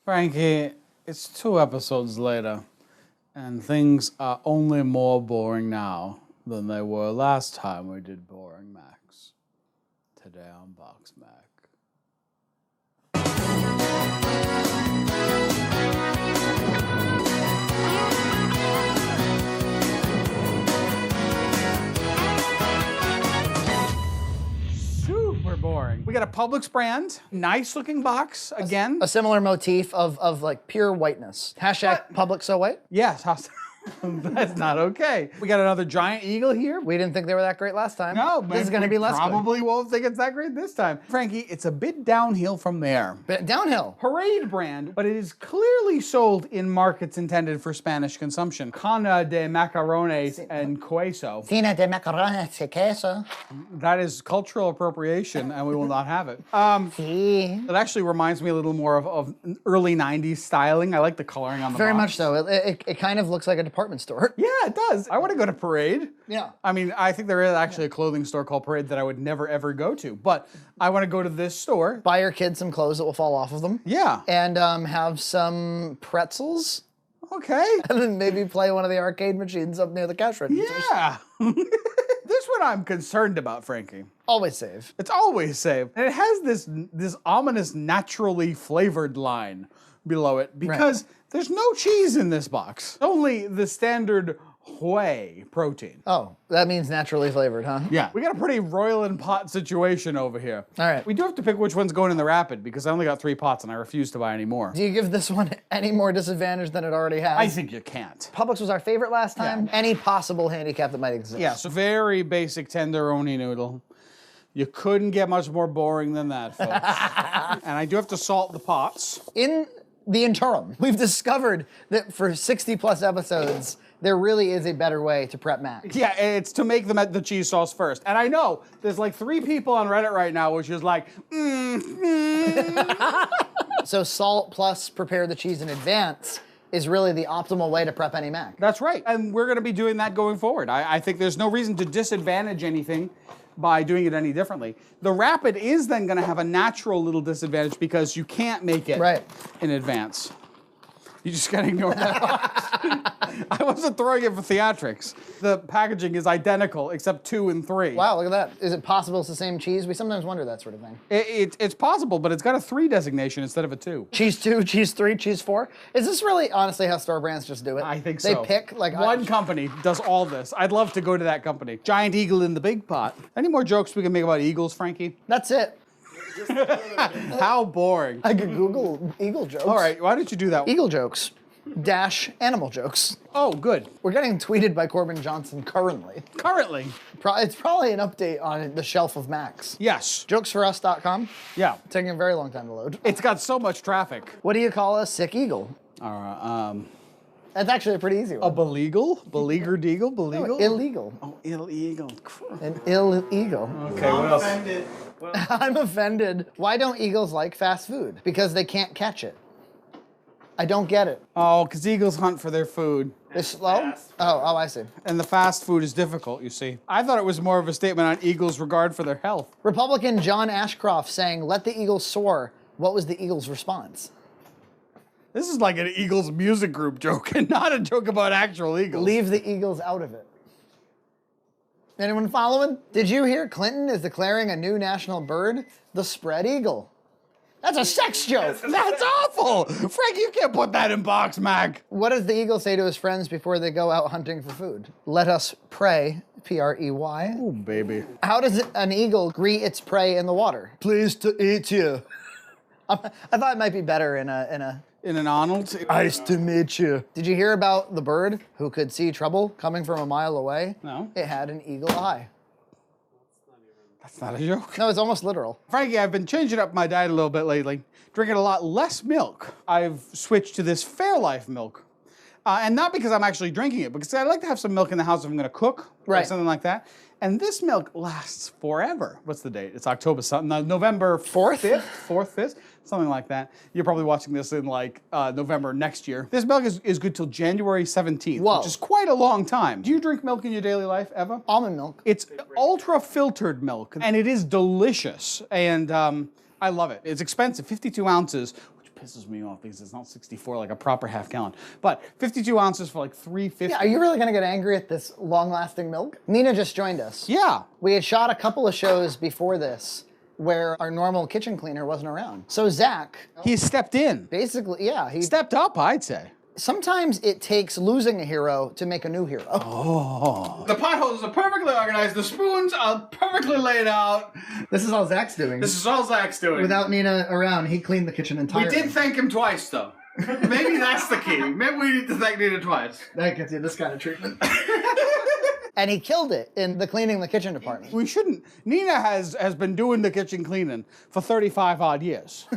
Frankie, it's 2 episodes later, and things are only more boring now than they were last time we did Boring Max. Today on BoxMac. Super boring. We got a Publix brand, nice looking box again. A similar motif of like pure whiteness. Hashtag Publix so white. Yes, that's not okay. We got another giant eagle here. We didn't think they were that great last time. No, this is going to be less probably won't think it's that great this time. Frankie, it's a bit downhill from there. Bit downhill. Parade brand, but it is clearly sold in markets intended for Spanish consumption. Cana de macarrones and queso. Cena de macarrones y queso. That is cultural appropriation, and we will not have it. Sí. It actually reminds me a little more of early 90s styling. I like the coloring on the Very box. much so. It kind of looks like a department store. Yeah, it does. I want to go to Parade. Yeah. I mean, I think there is actually a clothing store called Parade that I would never ever go to, but I want to go to this store. Buy your kids some clothes that will fall off of them. Yeah. And have some pretzels. Okay. And then maybe play one of the arcade machines up near the cash registers. Yeah. This one I'm concerned about, Frankie. Always save. It's always safe. And it has this ominous naturally flavored line below it because there's no cheese in this box. Only the standard whey protein. Oh, that means naturally flavored, huh? Yeah. We got a pretty royal and pot situation over here. All right. We do have to pick which one's going in the rapid because I only got 3 pots and I refuse to buy any more. Do you give this one any more disadvantage than it already has? I think you can't. Publix was our favorite last time. Yeah. Any possible handicap that might exist. Yeah, so very basic tenderoni noodle. You couldn't get much more boring than that, folks. And I do have to salt the pots. In the interim, we've discovered that for 60 plus episodes, there really is a better way to prep mac. Yeah, it's to make the cheese sauce first. And I know there's like 3 people on Reddit right now which is like, So salt plus prepare the cheese in advance is really the optimal way to prep any mac. That's right. And we're gonna be doing that going forward. I think there's no reason to disadvantage anything by doing it any differently. The rapid is then gonna have a natural little disadvantage because you can't make it in advance. You just gotta ignore that box. I wasn't throwing it for theatrics. The packaging is identical except 2 and 3. Wow, look at that. Is it possible it's the same cheese? We sometimes wonder that sort of thing. It's possible, but it's got a 3 designation instead of a 2. Cheese 2, cheese 3, cheese 4. Is this really honestly how store brands just do it? I think so. They pick like one company does all this. I'd love to go to that company. Giant eagle in the big pot. Any more jokes we can make about eagles, Frankie? That's it. How boring. I could Google eagle jokes. All right, why don't you do that? Eagle jokes. Dash animal jokes. Oh, good. We're getting tweeted by Corbin Johnson currently. Currently. It's probably an update on the shelf of Macs. Yes. Jokesforus.com. Yeah. Taking a very long time to load. It's got so much traffic. What do you call a sick eagle? That's actually a pretty easy one. A beleagle? Beleaguered eagle? Beleagle? No, illegal. Oh, illegal. An illegal. Okay, what else? I'm offended. Why don't eagles like fast food? Because they can't catch it. I don't get it. Oh, because eagles hunt for their food. They're slow? Oh, I see. And the fast food is difficult, you see. I thought it was more of a statement on eagles' regard for their health. Republican John Ashcroft saying, "Let the eagles soar." What was the eagles' response? This is like an Eagles music group joke and not a joke about actual eagles. Leave the eagles out of it. Anyone following? Did you hear Clinton is declaring a new national bird? The spread eagle. That's a sex joke. That's awful. Frank, you can't put that in BoxMac. What does the eagle say to his friends before they go out hunting for food? Let us pray, P-R-E-Y. Oh, baby. How does an eagle greet its prey in the water? Pleased to eat you. I thought it might be better in an Arnold? Nice to meet you. Did you hear about the bird who could see trouble coming from a mile away? No. It had an eagle eye. That's not a joke. No, it's almost literal. Frankie, I've been changing up my diet a little bit lately, drinking a lot less milk. I've switched to this Fairlife milk. And not because I'm actually drinking it, because I like to have some milk in the house if I'm gonna cook or something like that. And this milk lasts forever. What's the date? It's October something, November 4th? 4th, 5th, something like that. You're probably watching this in like November next year. This milk is good till January 17th, which is quite a long time. Do you drink milk in your daily life, Eva? Almond milk. It's ultra filtered milk, and it is delicious, and I love it. It's expensive, 52 ounces, which pisses me off because it's not 64 like a proper half gallon. But 52 ounces for like $3.50. Yeah, are you really going to get angry at this long-lasting milk? Nina just joined us. Yeah. We had shot a couple of shows before this where our normal kitchen cleaner wasn't around. So Zach... He stepped in. Basically, yeah. He Stepped up, I'd say. Sometimes it takes losing a hero to make a new hero. Oh. The potholes are perfectly organized. The spoons are perfectly laid out. This is all Zach's doing. This is all Zach's doing. Without Nina around, he cleaned the kitchen entirely. We did thank him twice, though. Maybe that's the key. Maybe we need to thank Nina twice. That gets you this kind of treatment. And he killed it in the cleaning the kitchen department. We shouldn't. Nina has been doing the kitchen cleaning for 35 odd years.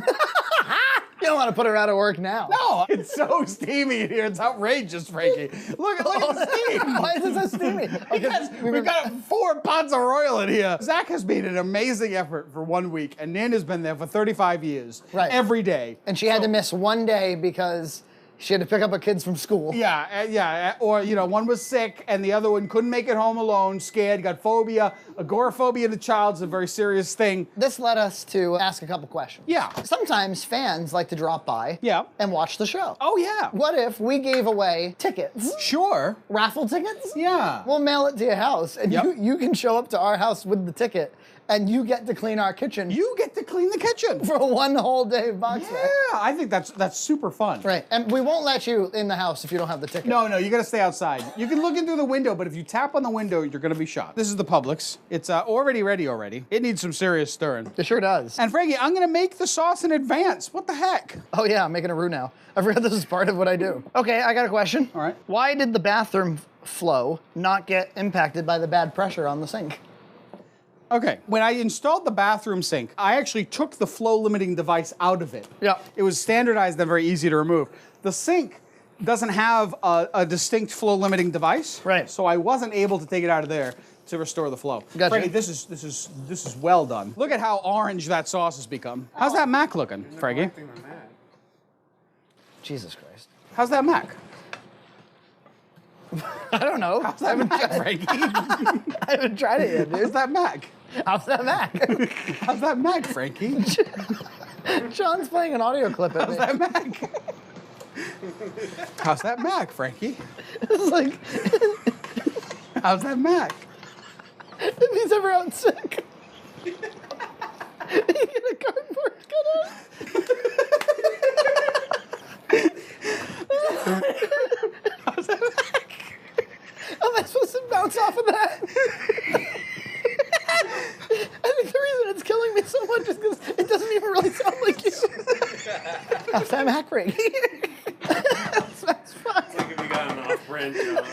You don't want to put her out of work now. No, it's so steamy in here. It's outrageous, Frankie. Look at the steam. Why is it so steamy? Because we've got 4 pots of royal in here. Zach has made an amazing effort for 1 week, and Nina's been there for 35 years. Right. Every day. And she had to miss one day because she had to pick up her kids from school. Yeah. Or, one was sick, and the other one couldn't make it home alone, scared, got phobia. Agoraphobia in the child's a very serious thing. This led us to ask a couple questions. Yeah. Sometimes fans like to drop by and watch the show. Oh, yeah. What if we gave away tickets? Sure. Raffle tickets? Yeah. We'll mail it to your house, and you can show up to our house with the ticket, and you get to clean our kitchen. You get to clean the kitchen. For 1 whole day of BoxMac. Yeah, I think that's super fun. Right, and we won't let you in the house if you don't have the ticket. No, you gotta stay outside. You can look in through the window, but if you tap on the window, you're gonna be shot. This is the Publix. It's already ready already. It needs some serious stirring. It sure does. And Frankie, I'm gonna make the sauce in advance. What the heck? Oh yeah, I'm making a roux now. I forgot this is part of what I do. Okay, I got a question. All right. Why did the bathroom flow not get impacted by the bad pressure on the sink? Okay, when I installed the bathroom sink, I actually took the flow limiting device out of it. Yeah. It was standardized and very easy to remove. The sink doesn't have a distinct flow limiting device. Right. So I wasn't able to take it out of there to restore the flow. Gotcha. Frankie, this is well done. Look at how orange that sauce has become. How's that mac looking, Frankie? Jesus Christ. How's that mac? I don't know. How's that mac, Frankie? I haven't tried it yet, dude. How's that mac? How's that Mac? How's that mac, Frankie? Sean's playing an audio clip at me. How's that mac? How's that mac, Frankie? It's like, how's that mac? If he's ever out sick, you get a cardboard cutout. How's that mac? Am I supposed to bounce off of that? I think the reason it's killing me so much is because it doesn't even really sound like you. How's that Mac ring? That's fine. It's like if you got an off-brand job.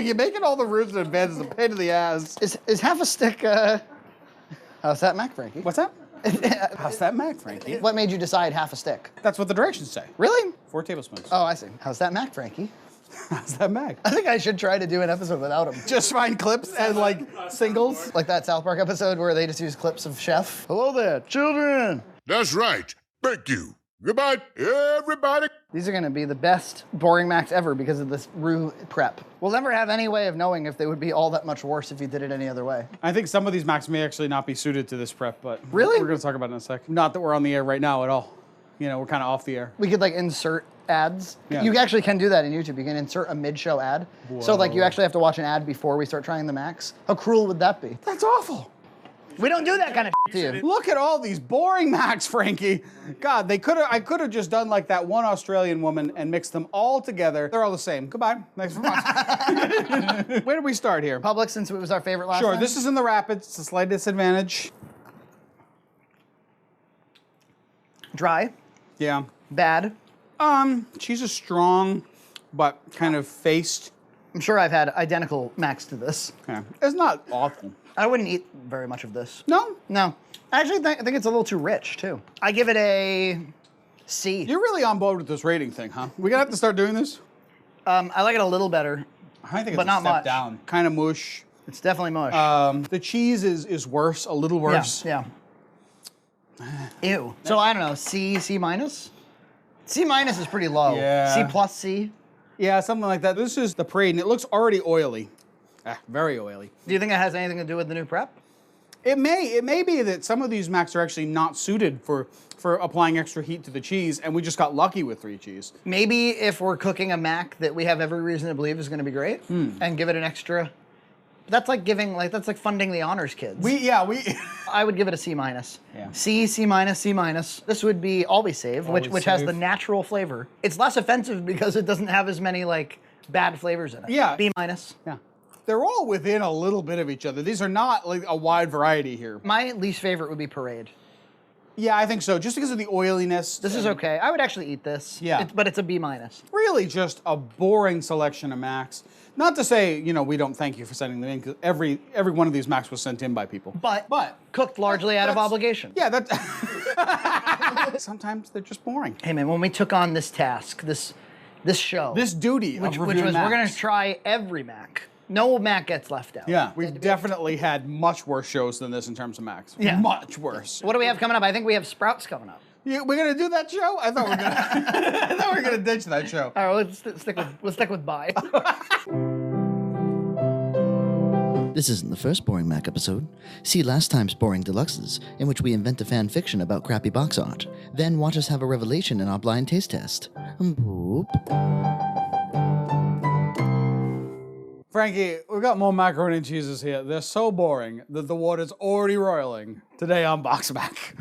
You're making all the routes in advance is a pain in the ass. Is half a stick, how's that Mac, Frankie? What's that? How's that mac, Frankie? What made you decide half a stick? That's what the directions say. Really? 4 tablespoons. Oh, I see. How's that Mac, Frankie? How's that mac? I think I should try to do an episode without him. Just find clips and like singles. Like that South Park episode where they just use clips of Chef. Hello there, children. That's right. Thank you. Goodbye, everybody. These are gonna be the best boring Macs ever because of this roux prep. We'll never have any way of knowing if they would be all that much worse if you did it any other way. I think some of these macs may actually not be suited to this prep, but really? We're gonna talk about it in a sec. Not that we're on the air right now at all. You know, we're kind of off the air. We could like insert ads. Yeah. You actually can do that in YouTube. You can insert a mid-show ad. Whoa. So like you actually have to watch an ad before we start trying the Macs. How cruel would that be? That's awful. We don't do that kind of to you. Look at all these boring macs, Frankie. God, I could have just done like that one Australian woman and mixed them all together. They're all the same. Goodbye. Thanks for watching. Where do we start here? Publix, since it was our favorite last Sure, time. this is in the Rapids. It's a slight disadvantage. Dry. Yeah. Bad. Cheese is strong, but kind of faced. I'm sure I've had identical Macs to this. Yeah. It's not awful. I wouldn't eat very much of this. No? No. I actually I think it's a little too rich, too. I give it a C. You're really on board with this rating thing, huh? We're gonna have to start doing this? I like it a little better. I think it's but a not step much. down. Kind of mush. It's definitely mush. The cheese is worse, a little worse. Yeah. Ew. So I don't know, C minus? C minus is pretty low. Yeah. C plus C. Yeah, something like that. This is the parade, and it looks already oily. Very oily. Do you think it has anything to do with the new prep? It may be that some of these macs are actually not suited for applying extra heat to the cheese, and we just got lucky with 3 cheese. Maybe if we're cooking a mac that we have every reason to believe is going to be great, and give it an extra. That's like funding the honors kids. I would give it a C-. Yeah. C, C-, C-. This would be Always Save, which has the natural flavor. It's less offensive because it doesn't have as many like bad flavors in it. Yeah. B-. Yeah. They're all within a little bit of each other. These are not like a wide variety here. My least favorite would be Parade. Yeah, I think so. Just because of the oiliness. This is okay. I would actually eat this. Yeah. But it's a B-. Really just a boring selection of macs. Not to say, we don't thank you for sending them in, because every one of these macs was sent in by people. But cooked largely out of obligation. Yeah, that. Sometimes they're just boring. Hey man, when we took on this task, this show, This duty which of was reviewing we're macs. gonna try every mac. No mac gets left out. Yeah, we've definitely had much worse shows than this in terms of macs. Yeah. Much worse. What do we have coming up? I think we have Sprouts coming up. Yeah, we're gonna do that show? I thought we were gonna ditch that show. All right, let's stick with bye. This isn't the first Boring Mac episode. See last time's Boring Deluxes, in which we invent a fan fiction about crappy box art. Then watch us have a revelation in our blind taste test. Boop. Frankie, we've got more macaroni and cheeses here. They're so boring that the water's already roiling. Today on BoxMac.